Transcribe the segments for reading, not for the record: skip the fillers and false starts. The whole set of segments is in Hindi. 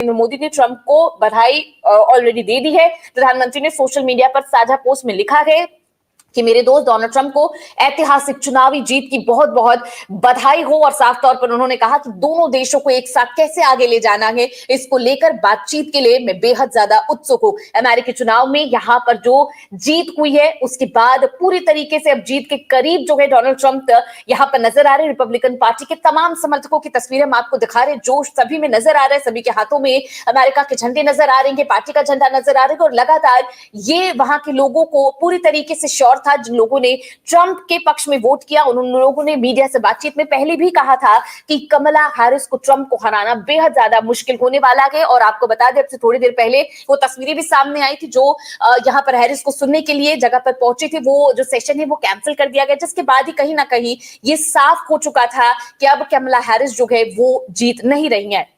मोदी ने ट्रंप को बधाई ऑलरेडी दे दी है। प्रधानमंत्री ने सोशल मीडिया पर साझा पोस्ट में लिखा है कि मेरे दोस्त डोनाल्ड ट्रंप को ऐतिहासिक चुनावी जीत की बहुत बहुत बधाई हो, और साफ तौर पर उन्होंने कहा कि दोनों देशों को एक साथ कैसे आगे ले जाना है, इसको लेकर बातचीत के लिए मैं बेहद ज्यादा उत्सुक हूं। अमेरिकी चुनाव में यहां पर जो जीत हुई है उसके बाद पूरी तरीके से अब जीत के करीब जो है डोनाल्ड ट्रंप यहां पर नजर आ रहे हैं। रिपब्लिकन पार्टी के तमाम समर्थकों की तस्वीरें हम आपको दिखा रहे हैं, जोश सभी में नजर आ रहा है, सभी के हाथों में अमेरिका के झंडे नजर आ रहे हैं, पार्टी का झंडा नजर आ रहा है, और लगातार ये वहां के लोगों को पूरी तरीके से श्योर था। जिन लोगों ने ट्रंप के पक्ष में वोट किया उन लोगों ने मीडिया से बातचीत में पहले भी कहा था कि कमला हैरिस को ट्रंप को हराना बेहद ज्यादा मुश्किल होने वाला है। और आपको बता दें, अब से थोड़ी देर पहले वो तस्वीरें भी सामने आई थी जो यहां पर हैरिस को सुनने के लिए जगह पर पहुंचे थे, वो जो सेशन है वो कैंसिल कर दिया गया, जिसके बाद ही कहीं ना कहीं ये साफ हो चुका था कि अब कमला हैरिस जो है वो जीत नहीं रही है।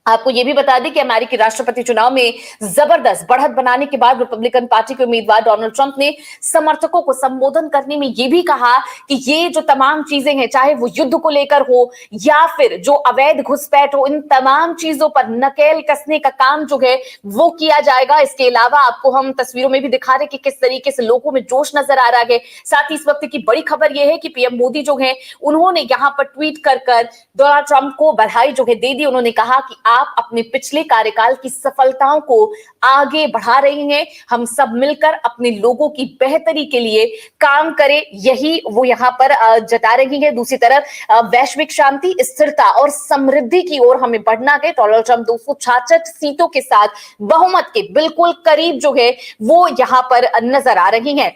आपको यह भी बता दें कि अमेरिकी राष्ट्रपति चुनाव में जबरदस्त बढ़त बनाने के बाद रिपब्लिकन पार्टी के उम्मीदवार डोनाल्ड ट्रंप ने समर्थकों को संबोधन करने में यह भी कहा कि ये जो तमाम चीजें हैं, चाहे वो युद्ध को लेकर हो या फिर जो अवैध घुसपैठ हो, इन तमाम चीजों पर नकेल कसने का काम जो है वो किया जाएगा। इसके अलावा आपको हम तस्वीरों में भी दिखा रहे कि किस तरीके से लोगों में जोश नजर आ रहा है। साथ ही इस वक्त की बड़ी खबर यह है कि पीएम मोदी जो है उन्होंने यहां पर ट्वीट कर डोनाल्ड ट्रंप को बधाई जो है दे दी। उन्होंने कहा कि आप अपने पिछले कार्यकाल की सफलताओं को आगे बढ़ा रहे हैं, हम सब मिलकर अपने लोगों की बेहतरी के लिए काम करें, यही वो यहां पर जता रही है। दूसरी तरफ वैश्विक शांति, स्थिरता और समृद्धि की ओर हमें बढ़ना है। डोनाल्ड ट्रंप 266 सीटों के साथ बहुमत के बिल्कुल करीब जो है वो यहां पर नजर आ रही हैं।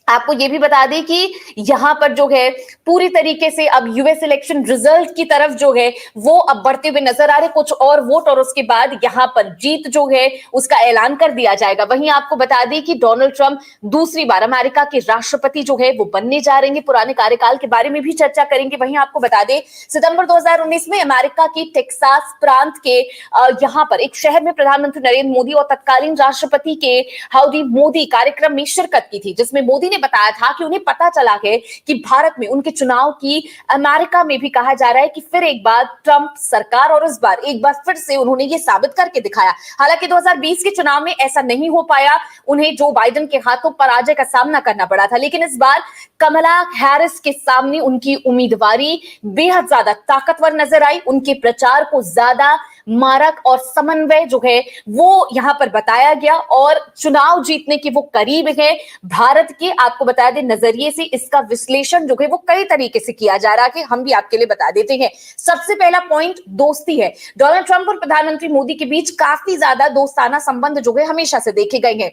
आपको ये भी बता दें कि यहां पर जो है पूरी तरीके से अब यूएस इलेक्शन रिजल्ट की तरफ जो है वो अब बढ़ते हुए नजर आ रहे, कुछ और वोट और उसके बाद यहां पर जीत जो है उसका ऐलान कर दिया जाएगा। वहीं आपको बता दें कि डोनाल्ड ट्रंप दूसरी बार अमेरिका के राष्ट्रपति जो है वो बनने जा रहे हैं, पुराने कार्यकाल के बारे में भी चर्चा करेंगे। वहीं आपको बता दें सितंबर 2019 में अमेरिका की टेक्सास प्रांत के यहां पर एक शहर में प्रधानमंत्री नरेंद्र मोदी और तत्कालीन राष्ट्रपति के हाउडी मोदी कार्यक्रम में शिरकत की थी, जिसमें मोदी बताया था कि उन्हें पता चला है कि भारत में उनके चुनाव की अमेरिका में भी कहा जा रहा है कि फिर एक बार ट्रंप सरकार, और इस बार एक बार फिर से उन्होंने ये साबित करके दिखाया। हालांकि 2020 के चुनाव में ऐसा नहीं हो पाया, उन्हें जो बाइडेन के हाथों पराजय का सामना करना पड़ा था, लेकिन इस बार कमला हैरिस के सामने उनकी उम्मीदवारी बेहद ज्यादा ताकतवर नजर आई। उनके प्रचार को ज्यादा मारक और समन्वय जो है वो यहां पर बताया गया, और चुनाव जीतने के वो करीब है। भारत के आपको बता दें नजरिए से इसका विश्लेषण जो है वो कई तरीके से किया जा रहा है, हम भी आपके लिए बता देते हैं। सबसे पहला पॉइंट दोस्ती है। डोनाल्ड ट्रंप और प्रधानमंत्री मोदी के बीच काफी ज्यादा दोस्ताना संबंध जो है हमेशा से देखे गए हैं।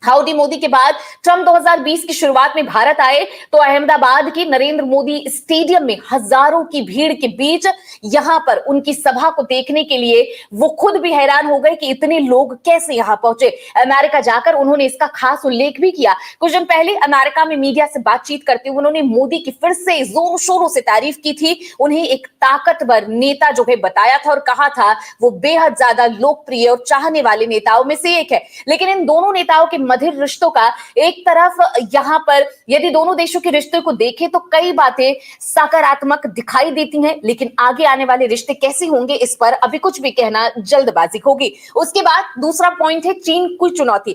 हाउडी मोदी के बाद ट्रंप 2020 की शुरुआत में भारत आए तो अहमदाबाद की नरेंद्र मोदी स्टेडियम में हजारों की भीड़ के बीच यहां पर उनकी सभा को देखने के लिए वो खुद भी हैरान हो गए कि इतने लोग कैसे यहां पहुंचे। अमेरिका जाकर उन्होंने इसका खास उल्लेख भी किया। कुछ दिन पहले अमेरिका में मीडिया से बातचीत करते हुए उन्होंने मोदी की फिर से जोरों शोरों से तारीफ की थी, उन्हें एक ताकतवर नेता जो है बताया था और कहा था वो बेहद ज्यादा लोकप्रिय और चाहने वाले नेताओं में से एक है। लेकिन इन दोनों नेताओं के मधुर रिश्तों का एक तरफ यहां पर यदि दोनों देशों के रिश्तों को देखें तो कई बातें सकारात्मक दिखाई देती हैं, लेकिन आगे आने वाले रिश्ते कैसे होंगे इस पर अभी कुछ भी कहना जल्दबाजी होगी। उसके बाद दूसरा पॉइंट है चीन की चुनौती।